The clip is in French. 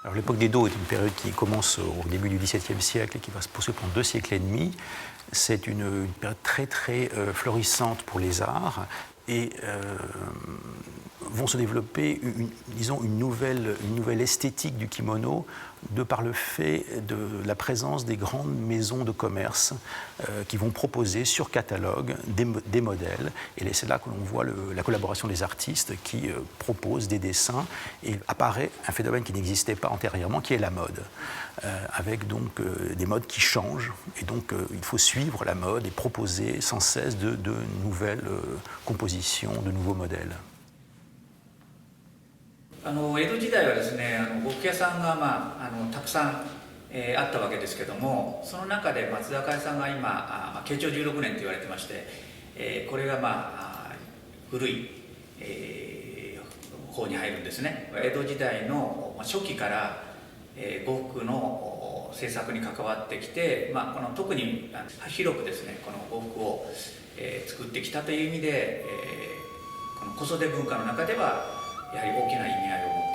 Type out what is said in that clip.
Alors l'époque d'Edo est une période qui commence au début du XVIIe siècle et qui va se poursuivre pendant 2 siècles et demi. C'est une période très très florissante pour les arts et vont se développer une nouvelle esthétique du kimono de par le fait de la présence des grandes maisons de commerce qui vont proposer sur catalogue des modèles. Et c'est là que l'on voit la collaboration des artistes qui proposent des dessins et apparaît un phénomène qui n'existait pas antérieurement, qui est la mode, avec donc des modes qui changent. Et donc il faut suivre la mode et proposer sans cesse de nouvelles compositions, de nouveaux modèles. 江戸時代はですね、呉服屋さんが、たくさん、あったわけですけども、その中で松坂屋さんが今、慶長16年と言われてまして、これが、古い、方に入るんですね。江戸時代の初期から、呉服の制作に関わってきて、この特に広くですね、この呉服を、作ってきたという意味で、この子育て文化の中ではやはり大きな意味合いを持っている。